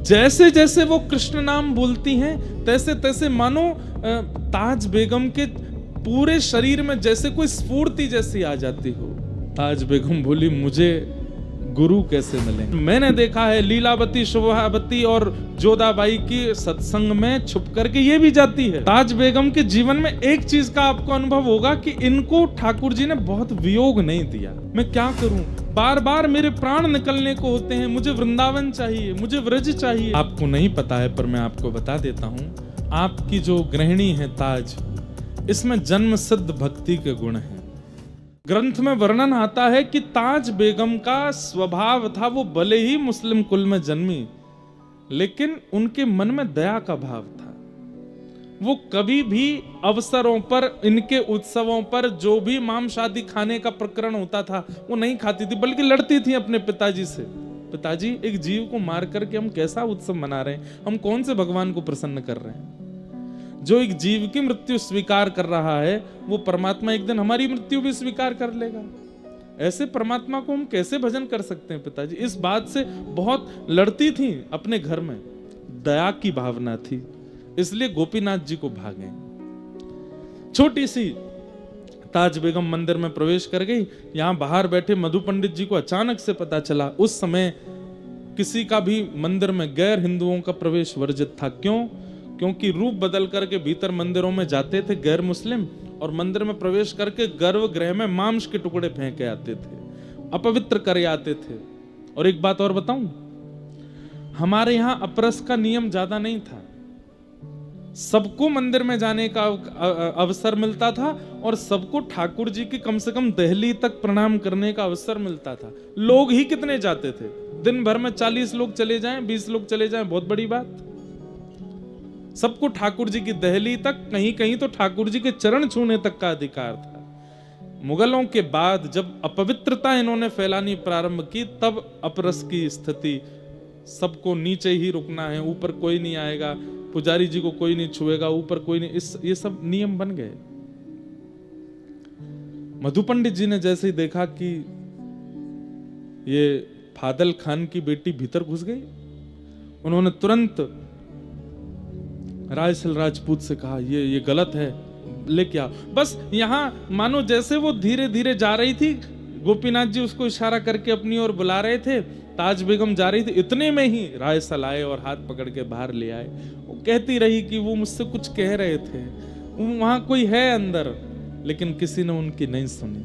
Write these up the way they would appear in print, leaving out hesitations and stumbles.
जैसे जैसे वो कृष्ण नाम बोलती हैं तैसे तैसे मानो ताज बेगम के पूरे शरीर में जैसे कोई स्फूर्ति जैसी आ जाती हो। ताज बेगम बोली, मुझे गुरु कैसे मिले? मैंने देखा है लीलावती, शोभावती और जोधाबाई की सत्संग में छुप करके ये भी जाती है। ताज बेगम के जीवन में एक चीज का आपको अनुभव होगा कि इनको ठाकुर जी ने बहुत वियोग नहीं दिया। मैं क्या करूं, बार बार मेरे प्राण निकलने को होते हैं, मुझे वृंदावन चाहिए, मुझे व्रज चाहिए। आपको नहीं पता है पर मैं आपको बता देता हूं, आपकी जो गृहिणी है ताज, इसमें जन्म सिद्ध भक्ति के गुण हैं। ग्रंथ में वर्णन आता है कि ताज बेगम का स्वभाव था, वो भले ही मुस्लिम कुल में जन्मी लेकिन उनके मन में दया का भाव था। वो कभी भी अवसरों पर, इनके उत्सवों पर जो भी माम शादी खाने का प्रकरण होता था वो नहीं खाती थी, बल्कि लड़ती थी अपने पिताजी से। पिताजी, एक जीव को मार करके हम कैसा उत्सव मना रहे हैं, हम कौन से भगवान को प्रसन्न कर रहे हैं? जो एक जीव की मृत्यु स्वीकार कर रहा है वो परमात्मा एक दिन हमारी मृत्यु भी स्वीकार कर लेगा। ऐसे परमात्मा को हम कैसे भजन कर सकते हैं? पिताजी इस बात से बहुत लड़ती थी अपने घर में, दया की भावना थी, इसलिए गोपीनाथ जी को भागे। छोटी सी ताज बेगम मंदिर में प्रवेश कर गई। यहां बाहर बैठे मधु पंडित जी को अचानक से पता चला। उस समय किसी का भी मंदिर में गैर हिंदुओं का प्रवेश वर्जित था। क्यों? क्योंकि रूप बदल करके भीतर मंदिरों में जाते थे गैर मुस्लिम, और मंदिर में प्रवेश करके गर्भगृह में मांस के टुकड़े फेंके आते थे, अपवित्र करे आते थे। और एक बात और बताऊं, हमारे यहां अपरस का नियम ज्यादा नहीं था, सबको मंदिर में जाने का अवसर मिलता था और सबको ठाकुर जी की कम से कम दहली तक प्रणाम करने का अवसर मिलता था। लोग ही कितने जाते थे, दिन भर में 40 लोग चले जाएं, 20 लोग चले जाएं, बहुत बड़ी बात। सबको ठाकुर जी की दहली तक, कहीं कहीं तो ठाकुर जी के चरण छूने तक का अधिकार था। मुगलों के बाद जब अपवित्रता इन्होंने फैलानी प्रारंभ की, तब अपरस की स्थिति, सबको नीचे ही रुकना है, ऊपर कोई नहीं आएगा, पुजारी जी को कोई नहीं छुएगा, ऊपर कोई नहीं, ये सब नियम बन गए। मधु पंडित जी ने जैसे ही देखा कि ये फादल खान की बेटी भीतर घुस गई, उन्होंने तुरंत रायसल राजपूत से कहा, ये गलत है, लेके आओ। बस यहां मानो जैसे वो धीरे धीरे जा रही थी, गोपीनाथ जी उसको इशारा करके अपनी ओर बुला रहे थे, ताज बेगम जा रही थी, इतने में ही रायसल आए और हाथ पकड़ के बाहर ले आए। वो कहती रही कि वो मुझसे कुछ कह रहे थे, वहां कोई है अंदर, लेकिन किसी ने उनकी नहीं सुनी,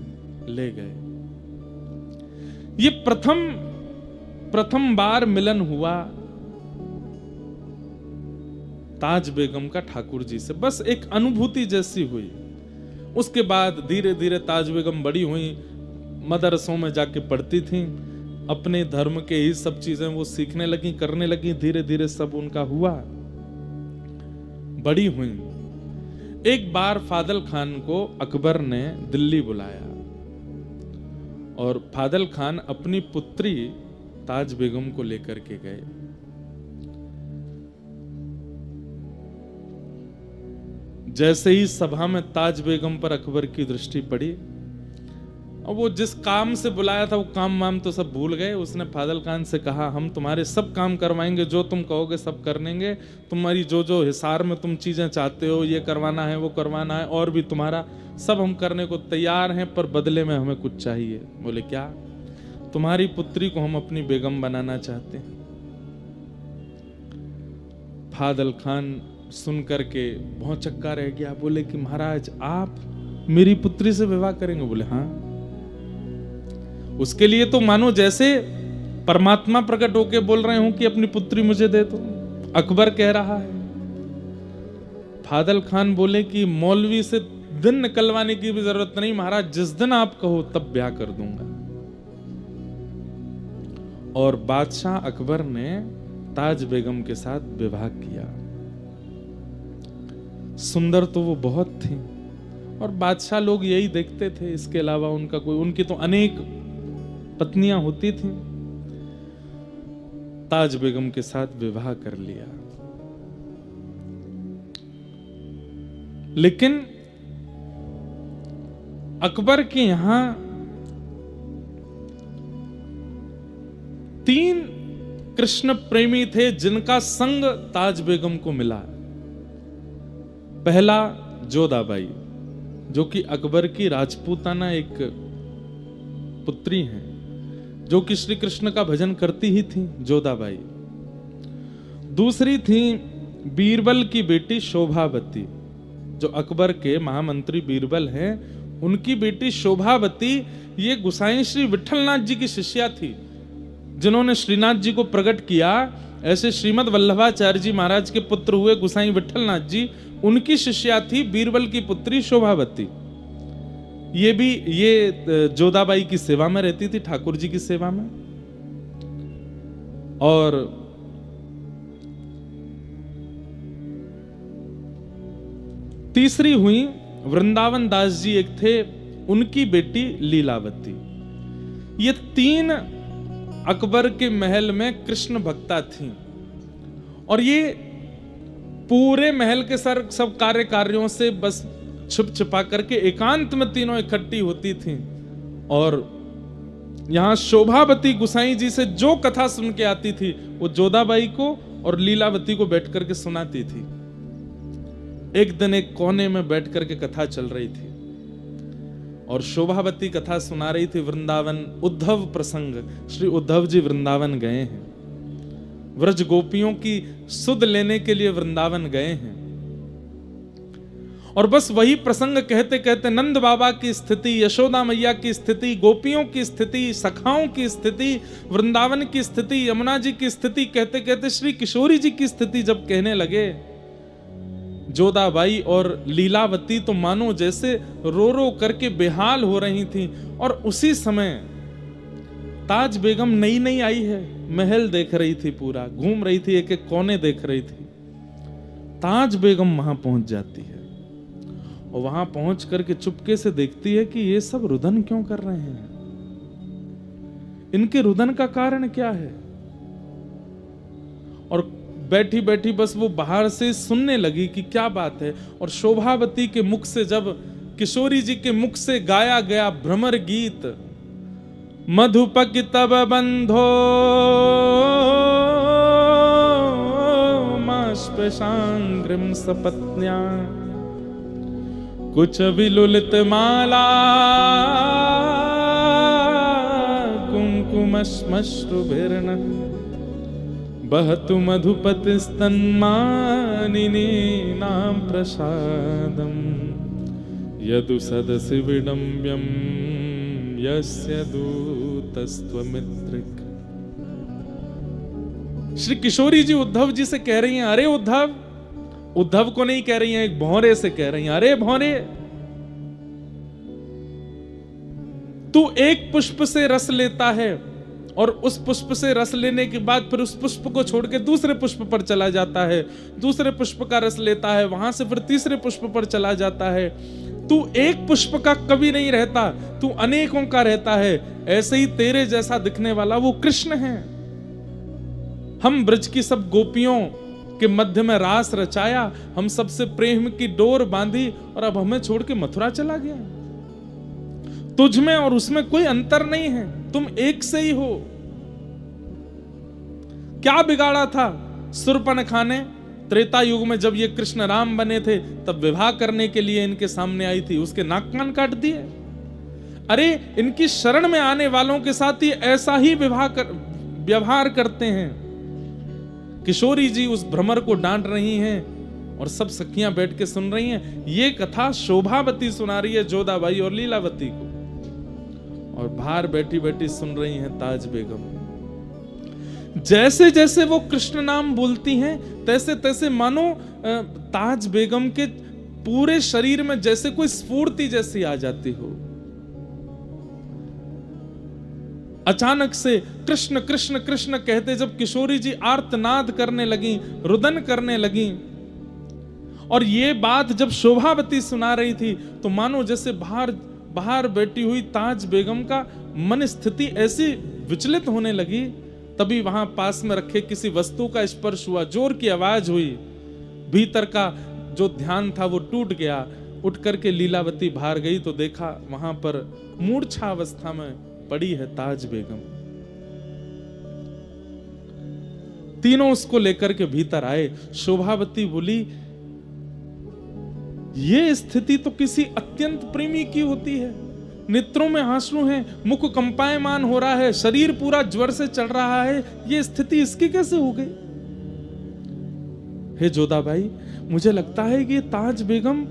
ले गए। ये प्रथम बार मिलन हुआ ताज बेगम का ठाकुर जी से, बस एक अनुभूति जैसी हुई। उसके बाद धीरे धीरे ताज बेगम बड़ी हुई, मदरसों में जाके पढ़ती थी, अपने धर्म के ही सब चीजें वो सीखने लगी, करने लगी, धीरे धीरे सब उनका हुआ, बड़ी हुई। एक बार फादल खान को अकबर ने दिल्ली बुलाया और फादल खान अपनी पुत्री ताज बेगम को लेकर के गए। जैसे ही सभा में ताज बेगम पर अकबर की दृष्टि पड़ी, और वो जिस काम से बुलाया था वो काम वाम तो सब भूल गए। उसने फादल खान से कहा, हम तुम्हारे सब काम करवाएंगे, जो तुम कहोगे सब कर लेंगे, तुम्हारी जो जो हिसार में तुम चीजें चाहते हो, ये करवाना है वो करवाना है, और भी तुम्हारा सब हम करने को तैयार हैं, पर बदले में हमें कुछ चाहिए। बोले क्या? तुम्हारी पुत्री को हम अपनी बेगम बनाना चाहते हैं। फादल खान सुन करके बहुत चक्का रह गया। बोले कि महाराज, आप मेरी पुत्री से विवाह करेंगे? बोले हाँ। उसके लिए तो मानो जैसे परमात्मा प्रकट होके बोल रहे हो कि अपनी पुत्री मुझे दे दो, अकबर कह रहा है। फादल खान बोले कि मौलवी से दिन निकलवाने की भी जरूरत नहीं महाराज, जिस दिन आप कहो तब ब्याह कर दूंगा। और बादशाह अकबर ने ताज बेगम के साथ विवाह किया। सुंदर तो वो बहुत थी और बादशाह लोग यही देखते थे, इसके अलावा उनका कोई, उनकी तो अनेक पत्नियां होती थी। ताज बेगम के साथ विवाह कर लिया। लेकिन अकबर के यहां 3 कृष्ण प्रेमी थे जिनका संग ताज बेगम को मिला। पहला जोधाबाई, जो कि अकबर की राजपूताना एक पुत्री हैं, जो कि श्री कृष्ण का भजन करती ही थी, जोधाबाई। दूसरी थी बीरबल की बेटी शोभावती, जो अकबर के महामंत्री बीरबल हैं, उनकी बेटी शोभावती ये गुसाई श्री विठलनाथ जी की शिष्या थी, जिन्होंने श्रीनाथ जी को प्रकट किया। ऐसे श्रीमद वल्लभाचार्य जी महाराज के पुत्र हुए गुसाई विठलनाथ जी, उनकी शिष्या थी बीरबल की पुत्री शोभावती। ये जोधाबाई की सेवा में रहती थी, ठाकुर जी की सेवा में। और तीसरी हुई वृंदावन दास जी, एक थे, उनकी बेटी लीलावती। ये तीन अकबर के महल में कृष्ण भक्ता थी, और ये पूरे महल के सब कार्यों से बस छुप छुपा करके एकांत में तीनों इकट्ठी होती थी। और यहां शोभावती गुसाई जी से जो कथा सुन के आती थी, वो जोधाबाई को और लीलावती को बैठ करके सुनाती थी। एक दिन एक कोने में बैठ करके कथा चल रही थी, और शोभावती कथा सुना रही थी वृंदावन उद्धव प्रसंग। श्री उद्धव जी वृंदावन गए हैं, व्रज गोपियों की सुध लेने के लिए वृंदावन गए हैं। और बस वही प्रसंग कहते कहते नंद बाबा की स्थिति, यशोदा मैया की स्थिति, गोपियों की स्थिति, सखाओं की स्थिति, वृंदावन की स्थिति, यमुना जी की स्थिति कहते कहते श्री किशोरी जी की स्थिति जब कहने लगे, जोधाबाई और लीलावती तो मानो जैसे रो रो करके बेहाल हो रही थी। और उसी समय ताज बेगम नई नई आई है, महल देख रही थी, पूरा घूम रही थी, एक एक कोने देख रही थी। ताज बेगम वहां पहुंच जाती है, और वहां पहुंच करके चुपके से देखती है कि ये सब रुदन क्यों कर रहे हैं, इनके रुदन का कारण क्या है। और बैठी बैठी बस वो बाहर से सुनने लगी कि क्या बात है। और शोभावती के मुख से, जब किशोरी जी के मुख से गाया गया भ्रमर गीत, मधुपक तब बंधो मास्पशांग्रिम सपत्न्या कुछ विलुलित माला कुंकुमश्मश्रुभिर्न बहतु मधुपति स्तन्मानिनी नाम प्रसादम यदु सदसि विडम्ब्यम यस्य दूतस्त्वमित्रिक। श्री किशोरी जी उद्धव जी से कह रही हैं, अरे उद्धव, उद्धव को नहीं कह रही हैं, एक भौरे से कह रही हैं, अरे भौरे, तू एक पुष्प से रस लेता है और उस पुष्प से रस लेने के बाद फिर उस पुष्प को छोड़ के दूसरे पुष्प पर चला जाता है, दूसरे पुष्प का रस लेता है, वहां से फिर तीसरे पुष्प पर चला जाता है। तू एक पुष्प का कभी नहीं रहता, तू अनेकों का रहता है। ऐसे ही तेरे जैसा दिखने वाला वो कृष्ण है। हम ब्रज की सब गोपियों के मध्य में रास रचाया, हम सबसे प्रेम की डोर बांधी, और अब हमें छोड़ के मथुरा चला गया। तुझ में और उसमें कोई अंतर नहीं है, तुम एक से ही हो। क्या बिगाड़ा था शूर्पणखा ने? त्रेता युग में जब ये कृष्ण राम बने थे, तब विवाह करने के लिए इनके सामने आई थी, उसके नाक कान काट दिए। अरे इनकी शरण में आने वालों के साथ ही ऐसा ही व्यवहार करते हैं। किशोरी जी उस भ्रमर को डांट रही हैं और सब सखियां बैठ के सुन रही हैं। ये कथा शोभावती सुना रही है जोधाबाई और लीलावती को, और बाहर बैठी बैठी सुन रही हैं ताज बेगम। जैसे जैसे वो कृष्ण नाम बोलती हैं, तैसे तैसे मानो ताज बेगम के पूरे शरीर में जैसे कोई स्फूर्ति जैसी आ जाती हो। अचानक से कृष्ण कृष्ण कृष्ण कहते जब किशोरी जी आर्तनाद करने लगी, रुदन करने लगी, और ये बात जब शोभावती सुना रही थी, तो मानो जैसे बाहर बैठी हुई ताज बेगम का मन स्थिति ऐसी विचलित होने लगी। तभी वहां पास में रखे किसी वस्तु का स्पर्श हुआ, जोर की आवाज हुई, भीतर का जो ध्यान था वो टूट गया। उठ करके लीलावती बाहर गई तो देखा वहां पर मूर्छा अवस्था में पड़ी है ताज बेगम। तीनों उसको लेकर के भीतर आए। शोभावती बोली, ये स्थिति तो किसी अत्यंत प्रेमी की होती है। नेत्रों में आंसू हैं, मुख कंपायमान हो रहा है, शरीर पूरा ज्वर से चढ़ रहा है, ये स्थिति इसकी कैसे हो गई? हे जोधाबाई, मुझे लगता है कि ताज बेगम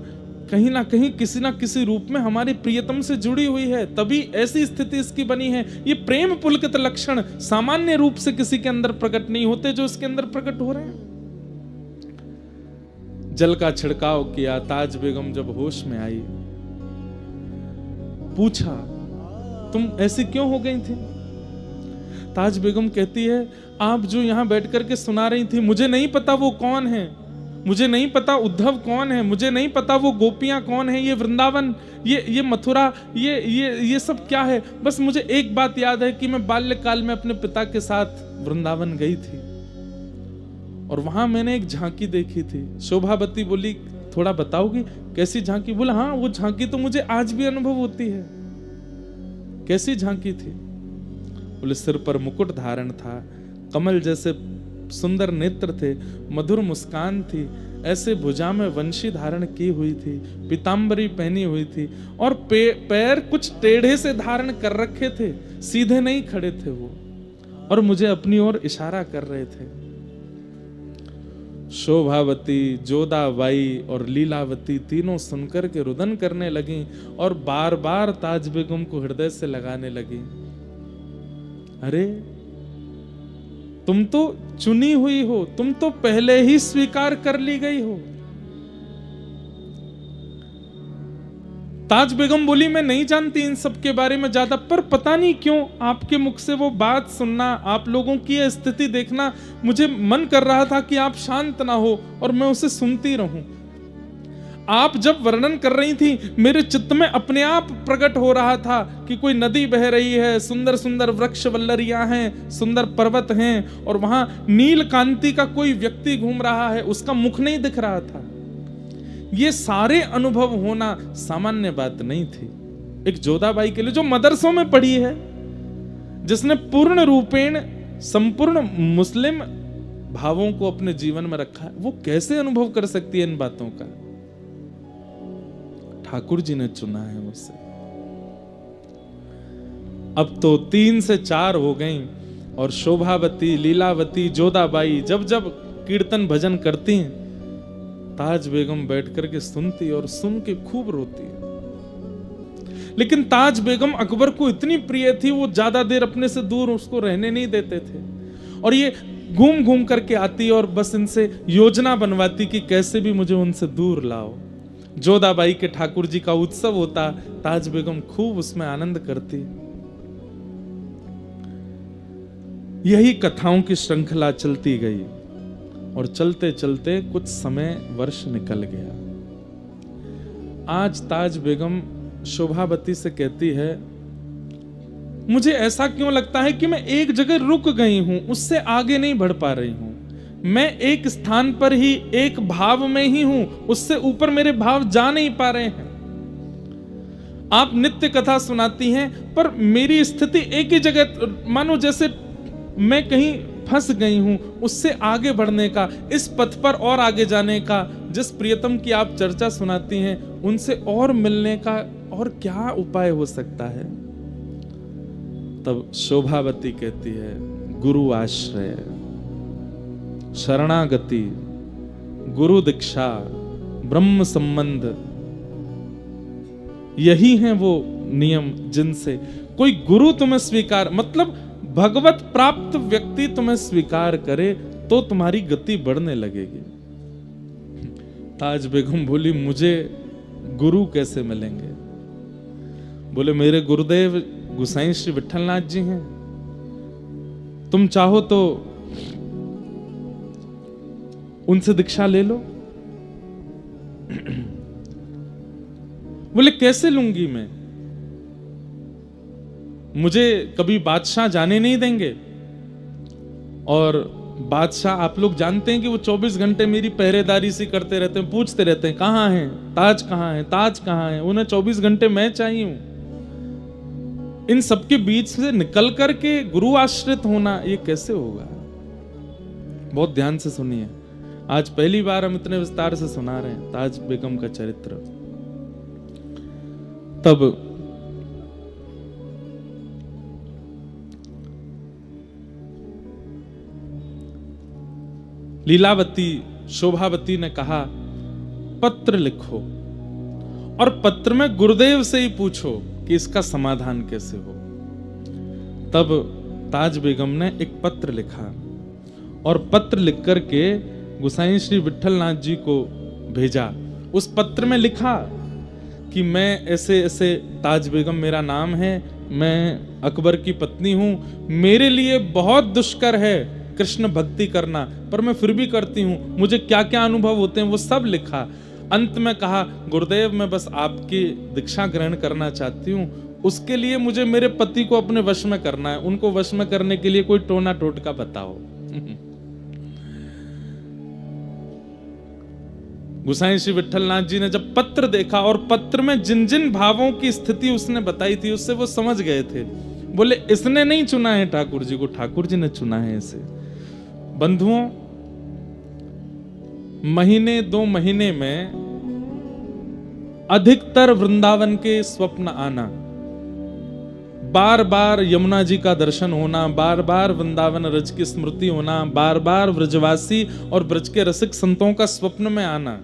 कहीं ना कहीं किसी ना किसी रूप में हमारे प्रियतम से जुड़ी हुई है, तभी ऐसी स्थिति इसकी बनी है। ये प्रेम पुलकित लक्षण सामान्य रूप से किसी के अंदर प्रकट नहीं होते जो इसके अंदर प्रकट हो रहे हैं। जल का छिड़काव किया। ताज बेगम जब होश में आई, पूछा, तुम ऐसी क्यों हो गई थी? ताज बेगम कहती है, आप जो यहां बैठ करके सुना रही थी, मुझे नहीं पता वो कौन है, मुझे नहीं पता उद्धव कौन है, मुझे नहीं पता वो गोपियां कौन है, ये वृंदावन, ये मथुरा, ये सब क्या है। बस मुझे एक बात याद है कि मैं बाल्यकाल में अपने पिता के साथ वृंदावन गई थी और वहां मैंने एक झांकी देखी थी। शोभावती बोली, थोड़ा बताओगी कैसी झांकी? बोला, हाँ, वो झांकी तो मुझे आज भी अनुभव होती है। कैसी झांकी थी? बोले, सिर पर मुकुट धारण था, कमल जैसे सुंदर नेत्र थे, मधुर मुस्कान थी, ऐसे भुजा में वंशी धारण की हुई थी, पीतांबरी पहनी हुई थी और पैर कुछ टेढ़े से धारण कर रखे थे, सीधे नहीं खड़े थे वो, और मुझे अपनी ओर इशारा कर रहे थे। शोभावती, जोधाबाई और लीलावती तीनों सुनकर के रुदन करने लगी और बार बार ताज बेगम को हृदय से लगाने लगी। अरे, तुम तो चुनी हुई हो, तुम तो पहले ही स्वीकार कर ली गई हो। ताज बेगम बोली, मैं नहीं जानती इन सब के बारे में ज्यादा, पर पता नहीं क्यों आपके मुख से वो बात सुनना, आप लोगों की यह स्थिति देखना, मुझे मन कर रहा था कि आप शांत ना हो और मैं उसे सुनती रहूं। आप जब वर्णन कर रही थी, मेरे चित्त में अपने आप प्रकट हो रहा था कि कोई नदी बह रही है, सुंदर सुंदर वृक्ष वल्लरियां हैं, सुंदर पर्वत हैं, और वहां नील कांति का कोई व्यक्ति घूम रहा है, उसका मुख नहीं दिख रहा था। ये सारे अनुभव होना सामान्य बात नहीं थी एक जोधाबाई के लिए, जो मदरसों में पढ़ी है, जिसने पूर्ण रूपेण संपूर्ण मुस्लिम भावों को अपने जीवन में रखा है। वो कैसे अनुभव कर सकती है इन बातों का? ठाकुर जी ने चुना है मुझसे। अब तो 3 से 4 हो गई और शोभावती, लीलावती, जोधाबाई जब जब कीर्तन भजन करती हैं, ताज बेगम बैठ करके सुनती और सुन के खूब रोती है। लेकिन ताज बेगम अकबर को इतनी प्रिय थी, वो ज्यादा देर अपने से दूर उसको रहने नहीं देते थे, और ये घूम घूम करके आती और बस इनसे योजना बनवाती कि कैसे भी मुझे उनसे दूर लाओ। जोधाबाई के ठाकुर जी का उत्सव होता, ताज बेगम खूब उसमें आनंद करती। यही कथाओं की श्रृंखला चलती गई और चलते चलते कुछ समय वर्ष निकल गया। आज ताज बेगम शोभावती से कहती है, मुझे ऐसा क्यों लगता है कि मैं एक जगह रुक गई हूं, उससे आगे नहीं बढ़ पा रही हूं। मैं एक स्थान पर ही, एक भाव में ही हूं, उससे ऊपर मेरे भाव जा नहीं पा रहे हैं। आप नित्य कथा सुनाती हैं, पर मेरी स्थिति एक ही जगह, मानो जैसे मैं कहीं फंस गई हूं। उससे आगे बढ़ने का, इस पथ पर और आगे जाने का, जिस प्रियतम की आप चर्चा सुनाती हैं, उनसे और मिलने का और क्या उपाय हो सकता है? तब शोभावती कहती है, गुरु आश्रय, शरणागति, गुरु दीक्षा, ब्रह्म संबंध, यही हैं वो नियम जिनसे कोई गुरु तुम्हें स्वीकार, मतलब भगवत प्राप्त व्यक्ति तुम्हें स्वीकार करे तो तुम्हारी गति बढ़ने लगेगी। ताज बेगम बोली, मुझे गुरु कैसे मिलेंगे? बोले, मेरे गुरुदेव गुसाई श्री विठलनाथ जी हैं, तुम चाहो तो उनसे दीक्षा ले लो। बोले, कैसे लूंगी मैं? मुझे कभी बादशाह जाने नहीं देंगे, और बादशाह आप लोग जानते हैं कि वो 24 घंटे मेरी पहरेदारी सी करते रहते हैं, पूछते रहते हैं कहां हैं, ताज कहां है, ताज कहां है। उन्हें 24 घंटे मैं चाहिए हूं। इन सबके बीच से निकल करके गुरु आश्रित होना, ये कैसे होगा? बहुत ध्यान से सुनिए, आज पहली बार हम इतने विस्तार से सुना रहे हैं ताज बेगम का चरित्र। तब लीलावती शोभावती ने कहा पत्र लिखो और पत्र में गुरुदेव से ही पूछो कि इसका समाधान कैसे हो। तब ताज बेगम ने एक पत्र लिखा और पत्र लिख करके गोसाई श्री विट्ठलनाथ जी को भेजा। उस पत्र में लिखा कि मैं ऐसे ऐसे, ताज बेगम मेरा नाम है, मैं अकबर की पत्नी हूं, मेरे लिए बहुत दुष्कर है कृष्ण भक्ति करना, पर मैं फिर भी करती हूं, मुझे क्या क्या अनुभव होते हैं वो सब लिखा। अंत में कहा गुरुदेव मैं बस आपकी दीक्षा ग्रहण करना चाहती हूं, उसके लिए मुझे मेरे पति को अपने वश में करना है, उनको वश में करने के लिए कोई टोना टोटका बताओ। गोसाई श्री विट्ठलनाथ जी ने जब पत्र देखा और पत्र में जिन जिन भावों की स्थिति उसने बताई थी उससे वो समझ गए थे। बोले इसने नहीं चुना है ठाकुर जी को, ठाकुर जी ने चुना है इसे। बंधुओं, महीने 2 महीने में अधिकतर वृंदावन के स्वप्न आना, बार बार यमुना जी का दर्शन होना, बार बार वृंदावन रज की स्मृति होना, बार बार ब्रजवासी और ब्रज के रसिक संतों का स्वप्न में आना,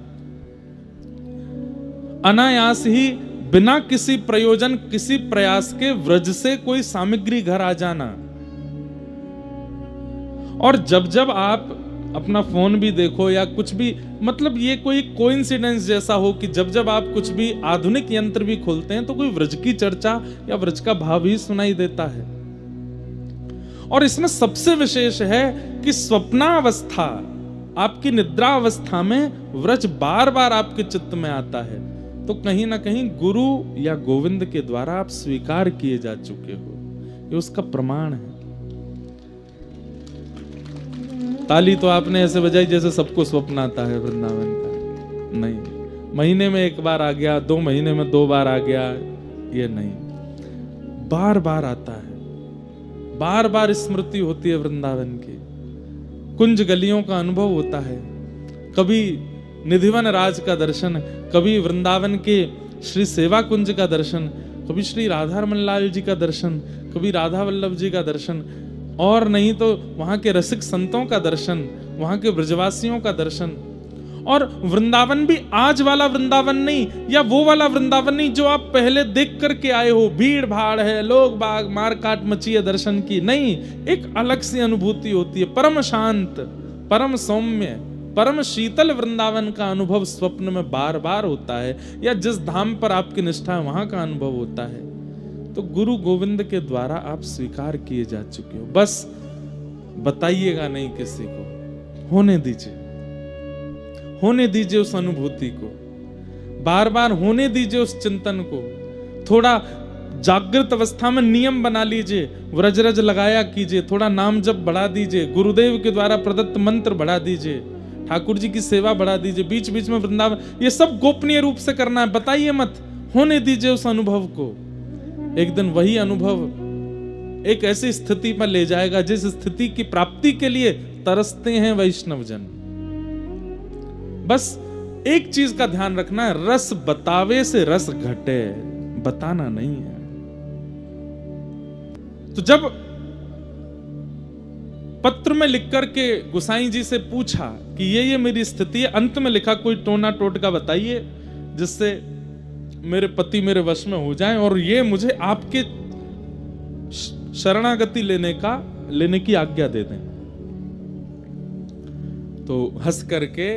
अनायास ही बिना किसी प्रयोजन किसी प्रयास के व्रज से कोई सामग्री घर आ जाना। और जब जब आप अपना फोन भी देखो या कुछ भी, मतलब ये कोई कोइंसिडेंस जैसा हो कि जब जब आप कुछ भी आधुनिक यंत्र भी खोलते हैं तो कोई व्रज की चर्चा या व्रज का भाव ही सुनाई देता है। और इसमें सबसे विशेष है कि स्वप्नावस्था, आपकी निद्रा अवस्था में व्रज बार बार आपके चित्त में आता है, तो कहीं ना कहीं गुरु या गोविंद के द्वारा आप स्वीकार किए जा चुके हो, ये उसका प्रमाण है। ताली तो आपने ऐसे बजाई जैसे सबको स्वप्न आता है वृंदावन का, नहीं। महीने में 1 बार आ गया, 2 महीने में 2 बार आ गया, ये नहीं, बार बार आता है, बार बार स्मृति होती है वृंदावन की, कुंज गलियों का अनुभव होता है। कभी निधिवन राज का दर्शन, कभी वृंदावन के श्री सेवा कुंज का दर्शन, कभी श्री राधा रमन लाल जी का दर्शन, कभी राधा वल्लभ जी का दर्शन, और नहीं तो वहां के रसिक संतों का दर्शन, वहां के ब्रजवासियों का दर्शन। और वृंदावन भी आज वाला वृंदावन नहीं, या वो वाला वृंदावन नहीं जो आप पहले देख करके आए हो, भीड़ भाड़ है, लोग बाग मार काट मची है दर्शन की, नहीं। एक अलग सी अनुभूति होती है, परम शांत, परम सौम्य, परम शीतल वृंदावन का अनुभव स्वप्न में बार बार होता है, या जिस धाम पर आपकी निष्ठा है वहां का अनुभव होता है। तो गुरु गोविंद के द्वारा आप स्वीकार किए जा चुके हो, बस बताइएगा नहीं किसी को, होने दीजिए, होने दीजिए उस अनुभूति को, बार बार होने दीजिए उस चिंतन को। थोड़ा जागृत अवस्था में नियम बना लीजिए, व्रज रज लगाया कीजिए, थोड़ा नाम जप बढ़ा दीजिए, गुरुदेव के द्वारा प्रदत्त मंत्र बढ़ा दीजिए, ठाकुर जी की सेवा बढ़ा दीजिए, बीच बीच में वृंदावन, ये सब गोपनीय रूप से करना है, बताइए मत, होने दीजिए उस अनुभव को। एक दिन वही अनुभव एक ऐसी स्थिति पर ले जाएगा जिस स्थिति की प्राप्ति के लिए तरसते हैं वैष्णवजन। बस एक चीज का ध्यान रखना है, रस बतावे से रस घटे, बताना नहीं है। तो जब पत्र में लिख करके गोसाई जी से पूछा कि ये मेरी स्थिति है, अंत में लिखा कोई टोना टोटका बताइए जिससे मेरे पति मेरे वश में हो जाएं और ये मुझे आपके शरणागति लेने की आज्ञा दे दें। तो हंस करके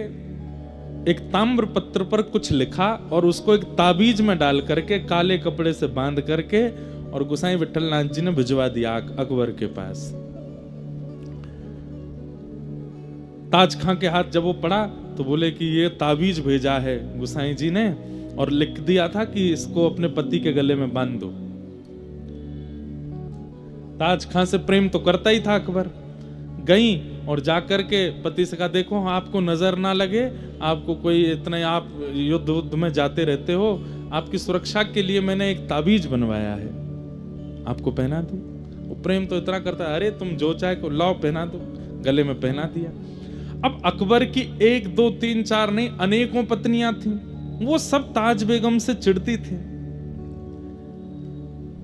एक ताम्र पत्र पर कुछ लिखा और उसको एक ताबीज में डाल करके काले कपड़े से बांध करके और गोसाई विट्ठलनाथ जी ने भिजवा दिया अकबर के पास। ताज खां के हाथ जब वो पड़ा तो बोले कि ये ताबीज भेजा है गोसाई जी ने और लिख दिया था कि इसको अपने पति के गले में बांध दो। ताज खां से प्रेम तो करता ही था अकबर। गई और जाकर के पति से कहा, देखो आपको नजर ना लगे, आपको कोई इतने, आप युद्ध में जाते रहते हो, आपकी सुरक्षा के लिए मैंने एक ताबीज बनवाया है, आपको पहना दूं। वो प्रेम तो इतना करता है, अरे तुम जो चाहे को लाओ पहना दो। गले में पहना दिया। अब अकबर की 1 2 3 4 नहीं, अनेकों पत्नियां थीं। वो सब ताज बेगम से चिढ़ती थी।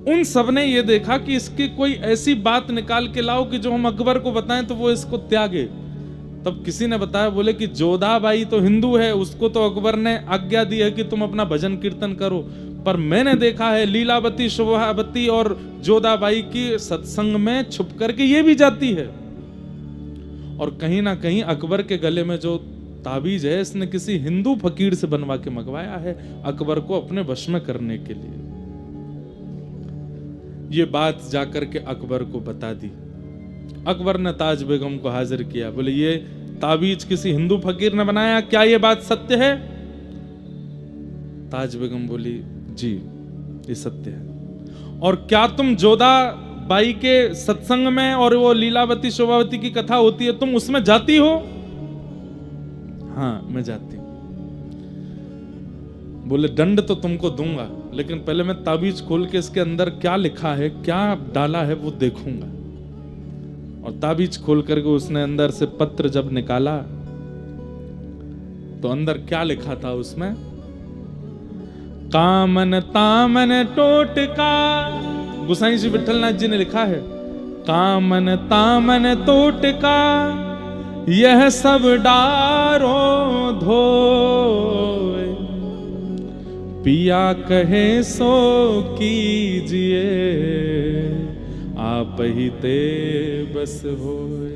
उन सब ने ये देखा कि इसकी कोई ऐसी बात निकाल के लाओ कि जो हम अकबर को बताएं तो वो इसको त्यागे। तब किसी ने बताया, बोले कि जोधाबाई तो हिंदू है, उसको तो अकबर ने आज्ञा दी है कि तुम अपना भजन कीर्तन करो, पर मैंने देखा है लीलावती, शोभावती और जोधाबाई की सत्संग में छुप करके ये भी जाती है। और कहीं ना कहीं अकबर के गले में जो ताबीज है, इसने किसी हिंदू फकीर से बनवा के मंगवाया है अकबर को अपने वश में करने के लिए। ये बात जाकर के अकबर को बता दी। अकबर ने ताज बेगम को हाजिर किया, बोले ये ताबीज किसी हिंदू फकीर ने बनाया, क्या ये बात सत्य है? ताज बेगम बोली, जी ये सत्य है। और क्या तुम जोधाबाई के सत्संग में और वो लीलावती शोभावती की कथा होती है, तुम उसमें जाती हो? हाँ मैं जाती हूं। बोले दंड तो तुमको दूंगा, लेकिन पहले मैं ताबीज खोल के इसके अंदर क्या लिखा है, क्या डाला है वो देखूंगा। और ताबीज खोल करके उसने अंदर से पत्र जब निकाला तो अंदर क्या लिखा था उसमें? कामन तामन टोटका। गोसाई जी विठलनाथ जी ने लिखा है, कामन तामन टोटका यह सब डारो धोए, पिया कहे सो कीजिए, आप ही ते बस होए।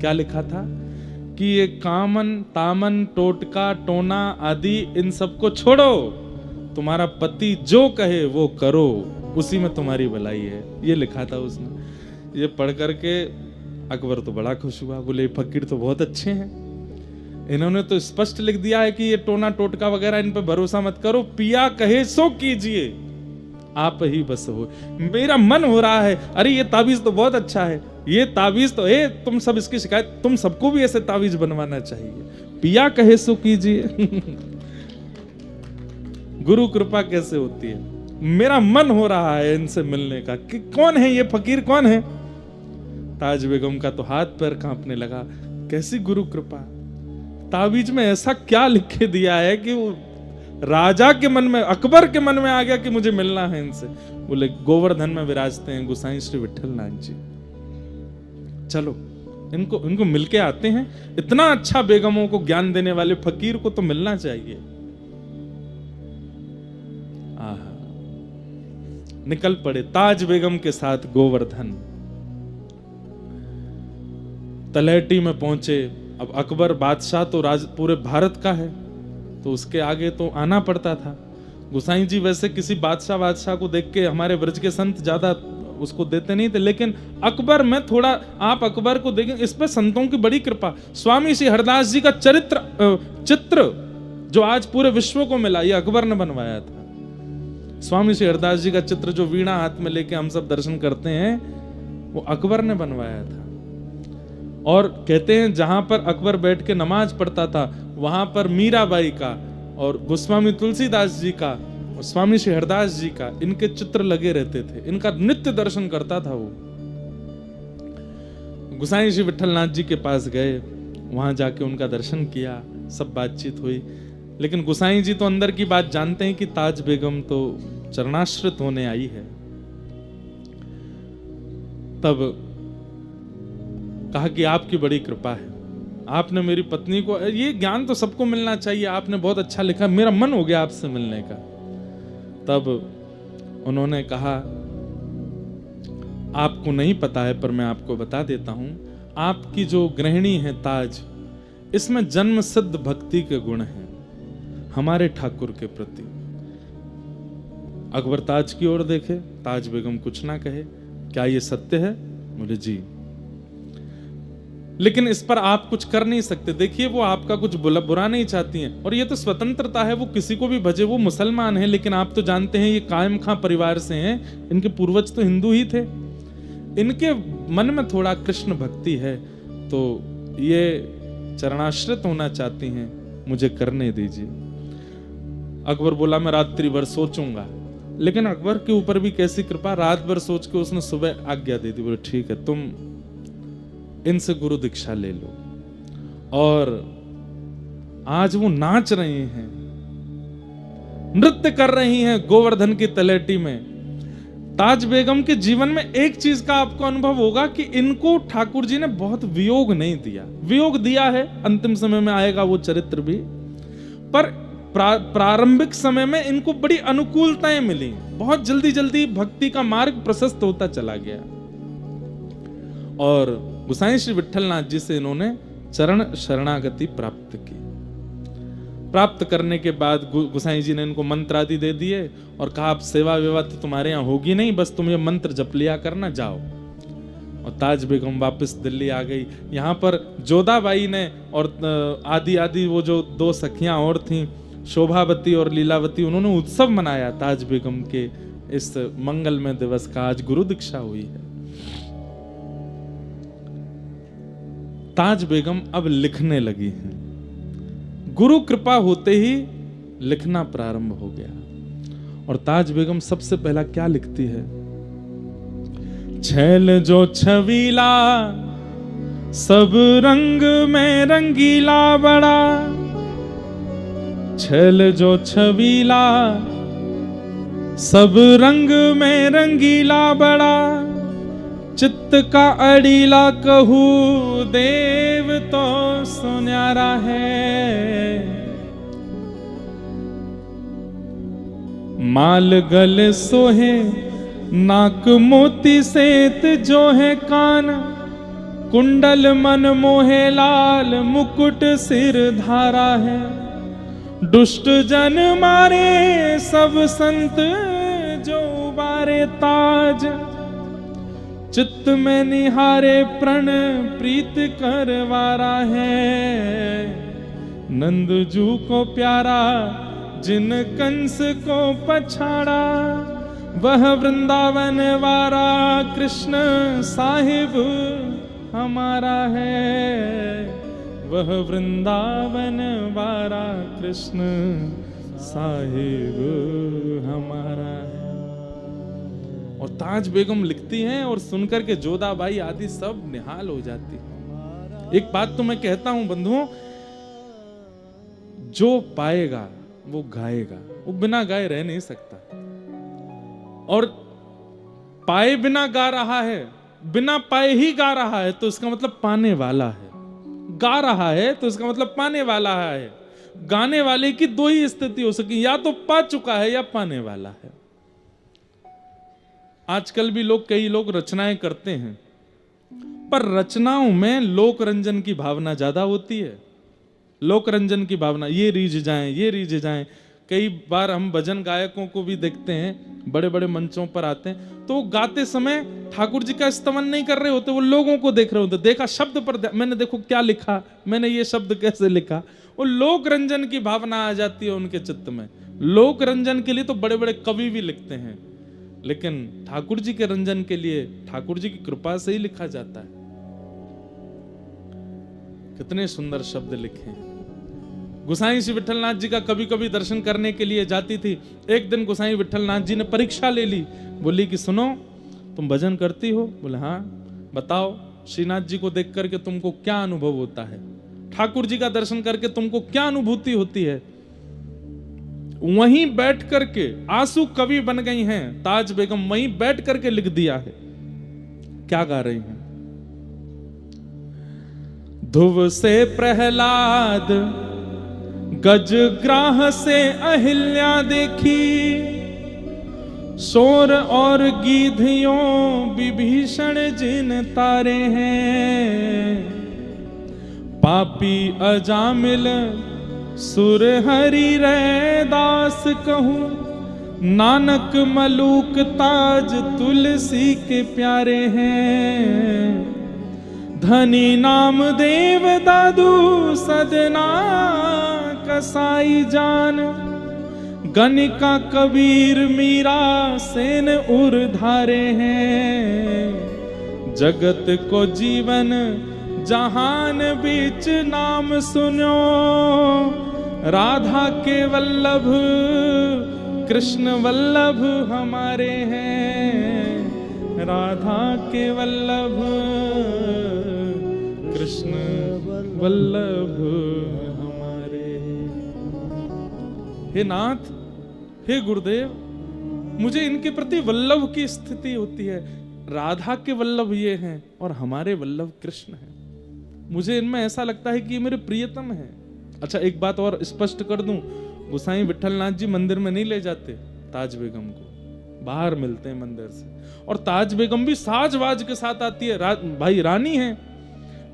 क्या लिखा था कि ये कामन तामन टोटका टोना आदि इन सबको छोड़ो, तुम्हारा पति जो कहे वो करो, उसी में तुम्हारी भलाई है। ये लिखा था उसने। ये पढ़ करके अकबर तो बड़ा खुश हुआ, बोले फकीर तो बहुत अच्छे हैं, इन्होंने तो स्पष्ट लिख दिया है कि ये टोना टोटका वगैरह इन पे भरोसा मत करो, पिया कहे सो कीजिए, आप ही बस हो। मेरा मन हो रहा है, अरे ये ताबीज तो बहुत अच्छा है, ये ताबीज तो है, तुम सब इसकी शिकायत, तुम सबको भी ऐसे ताबीज बनवाना चाहिए, पिया कहे सो कीजिए। गुरु कृपा कैसे होती है? मेरा मन हो रहा है इनसे मिलने का कि कौन है ये फकीर, कौन है? ताज बेगम का तो हाथ पैर कांपने लगा, कैसी गुरु कृपा, ताबीज में ऐसा क्या लिख के दिया है कि वो राजा के मन में, अकबर के मन में आ गया कि मुझे मिलना है इनसे। बोले गोवर्धन में विराजते हैं गोसाई श्री विठलनाथ जी, चलो इनको मिलके आते हैं, इतना अच्छा बेगमों को ज्ञान देने वाले फकीर को तो मिलना चाहिए। निकल पड़े ताज बेगम के साथ गोवर्धन। तलहटी में पहुंचे। अब अकबर बादशाह तो पूरे भारत का है, तो उसके आगे तो आना पड़ता था। गोसाई जी वैसे किसी बादशाह को देख के, हमारे ब्रज के संत ज्यादा उसको देते नहीं थे, लेकिन अकबर में थोड़ा, आप अकबर को देखें, इस पर संतों की बड़ी कृपा। स्वामी श्री हरदास जी का चित्र जो आज पूरे विश्व को मिला, ये अकबर ने बनवाया था। स्वामी श्री हरदास जी का चित्र जो वीणा हाथ में लेके हम सब दर्शन करते हैं, वो अकबर ने बनवाया था। और कहते हैं जहां पर अकबर बैठ के नमाज पढ़ता था, वहां पर मीराबाई का और गोस्वामी तुलसीदास जी का और स्वामी श्री हरदास जी का, इनके चित्र लगे रहते थे। इनका नित्य दर्शन करता था वो। गोसाई श्री विठलनाथ जी के पास गए, वहां जाके उनका दर्शन किया, सब बातचीत हुई। लेकिन गोसाई जी तो अंदर की बात जानते हैं कि ताज बेगम तो चरणाश्रित होने आई है। तब कहा कि आपकी बड़ी कृपा है, आपने मेरी पत्नी को, ये ज्ञान तो सबको मिलना चाहिए, आपने बहुत अच्छा लिखा, मेरा मन हो गया आपसे मिलने का। तब उन्होंने कहा, आपको नहीं पता है पर मैं आपको बता देता हूं, आपकी जो गृहिणी है ताज, इसमें जन्म सिद्ध भक्ति के गुण हैं हमारे ठाकुर के प्रति। अकबर ताज की ओर देखे, ताज बेगम कुछ ना कहे, क्या ये सत्य है? बोले जी, लेकिन इस पर आप कुछ कर नहीं सकते। देखिए वो आपका कुछ बुरा नहीं चाहती हैं, और ये तो स्वतंत्रता है, वो किसी को भी भजे, वो मुसलमान है, लेकिन आप तो जानते हैं ये कायम खां परिवार से हैं, इनके पूर्वज तो हिंदू ही थे, इनके मन में थोड़ा कृष्ण भक्ति है, तो ये चरणाश्रित होना चाहती हैं, मुझे करने दीजिए। अकबर बोला मैं रात्रि भर सोचूंगा। लेकिन अकबर के ऊपर भी कैसी कृपा, रात भर सोच के उसने सुबह आज्ञा दे दी। बोले ठीक है, तुम इनसे गुरु दीक्षा ले लो। और आज वो नाच रहे हैं, नृत्य कर रही हैं गोवर्धन की तलेटी में। ताज बेगम के जीवन में एक चीज का आपको अनुभव होगा कि इनको ठाकुर जी ने बहुत वियोग नहीं दिया। वियोग दिया है, अंतिम समय में आएगा वो चरित्र भी, पर प्रारंभिक समय में इनको बड़ी अनुकूलताएं मिली। बहुत जल्दी जल्दी भक्ति का मार्ग प्रशस्त होता चला गया। और गोसाई श्री विट्ठलनाथ जी से इन्होंने चरण शरणागति प्राप्त की। प्राप्त करने के बाद गोसाई जी ने इनको मंत्र आदि दे दिए और कहा, अब सेवा विवा तो तुम्हारे यहाँ होगी नहीं, बस तुम ये मंत्र जप लिया करना, जाओ। और ताज बेगम वापस दिल्ली आ गई। यहाँ पर जोधाबाई ने और आदि वो जो दो सखियां और थीं, शोभावती और लीलावती, उन्होंने उत्सव मनाया ताज बेगम के इस मंगलमय दिवस का। आज गुरु दीक्षा हुई है। ताज बेगम अब लिखने लगी हैं। गुरु कृपा होते ही लिखना प्रारंभ हो गया। और ताज बेगम सबसे पहला क्या लिखती है? छैल जो छवीला सब रंग में रंगीला बड़ा, छैल जो छवीला सब रंग में रंगीला बड़ा, चित्त का अड़ीला कहू देव तो सुन्यारा है। माल गल सोहे नाक मोती सेत जो है कान, कुंडल मन मोहे लाल मुकुट सिर धारा है। दुष्ट जन मारे सब संत जो उबारे ताज, चित्त में निहारे प्रण प्रीत करवारा है। नंदजू को प्यारा जिन कंस को पछाड़ा, वह वृंदावन वारा कृष्ण साहिब हमारा है। वह वृंदावन वारा कृष्ण साहिब हमारा है। और ताज बेगम लिखती हैं और सुनकर के जोधाबाई आदि सब निहाल हो जाती है। एक बात तो मैं कहता हूं बंधुओं, जो पाएगा वो गाएगा, वो बिना गाए रह नहीं सकता। और पाए बिना गा रहा है, बिना पाए ही गा रहा है, तो इसका मतलब पाने वाला है। गा रहा है तो इसका मतलब पाने वाला है। गाने वाले की दो ही स्थिति हो सकी, या तो पा चुका है या पाने वाला है। आजकल भी कई लोग रचनाएं करते हैं, पर रचनाओं में लोक रंजन की भावना ज्यादा होती है। लोक रंजन की भावना, ये रीझ जाएं, ये रीझ जाएं। कई बार हम भजन गायकों को भी देखते हैं, बड़े बड़े मंचों पर आते हैं, तो गाते समय ठाकुर जी का स्तवन नहीं कर रहे होते, वो लोगों को देख रहे होते। देखा शब्द पर, मैंने देखो क्या लिखा, मैंने ये शब्द कैसे लिखा। वो लोक रंजन की भावना आ जाती है उनके चित्त में। लोक रंजन के लिए तो बड़े बड़े कवि भी लिखते हैं, लेकिन ठाकुर जी के रंजन के लिए ठाकुर जी की कृपा से ही लिखा जाता है। कितने सुंदर शब्द लिखे हैं। गोसाई श्री विट्ठलनाथ जी का कभी कभी दर्शन करने के लिए जाती थी। एक दिन गोसाई विट्ठलनाथ जी ने परीक्षा ले ली, बोली कि सुनो, तुम भजन करती हो? बोले हाँ। बताओ श्रीनाथ जी को देख करके तुमको क्या अनुभव होता है, ठाकुर जी का दर्शन करके तुमको क्या अनुभूति होती है? वहीं बैठ करके आंसू कवि बन गई हैं ताज बेगम, वहीं बैठ करके लिख दिया है। क्या गा रही हैं? ध्रुव से प्रहलाद, गजग्राह से अहिल्या देखी, शोर और गीधियों विभीषण जिन तारे हैं। पापी अजामिल सुर हरि रे दास कहूं, नानक मलूक ताज तुलसी के प्यारे हैं। धनी नाम देव दादू सदना कसाई जान, गणिका कबीर मीरा सेन उर धारे हैं। जगत को जीवन जहान बीच नाम सुनो, राधा के वल्लभ कृष्ण वल्लभ हमारे हैं। राधा के वल्लभ कृष्ण वल्लभ हमारे। हे नाथ, हे गुरुदेव, मुझे इनके प्रति वल्लभ की स्थिति होती है। राधा के वल्लभ ये हैं और हमारे वल्लभ कृष्ण हैं। मुझे इनमें ऐसा लगता है कि ये मेरे प्रियतम हैं। अच्छा, एक बात और स्पष्ट कर दूं, गोसाई विठलनाथ जी मंदिर में नहीं ले जाते ताज बेगम को, बाहर मिलते हैं मंदिर से। और ताज बेगम भी साजवाज के साथ आती है, भाई रानी है,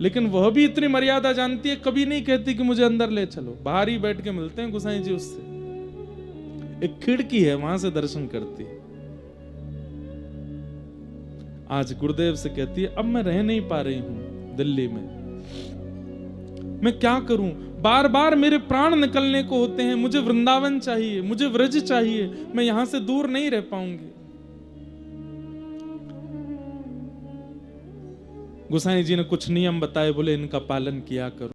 लेकिन वह भी इतनी मर्यादा जानती है, कभी नहीं कहती कि मुझे अंदर ले चलो, बाहर ही बैठ के मिलते हैं गोसाई जी उससे। एक खिड़की है, वहां से दर्शन करती है। आज गुरुदेव से कहती है, अब मैं रह नहीं पा रही हूं दिल्ली में, मैं क्या करूं, बार बार मेरे प्राण निकलने को होते हैं, मुझे वृंदावन चाहिए, मुझे व्रज चाहिए, मैं यहां से दूर नहीं रह पाऊंगी। गोसाई जी ने कुछ नियम बताए, बोले इनका पालन किया करो।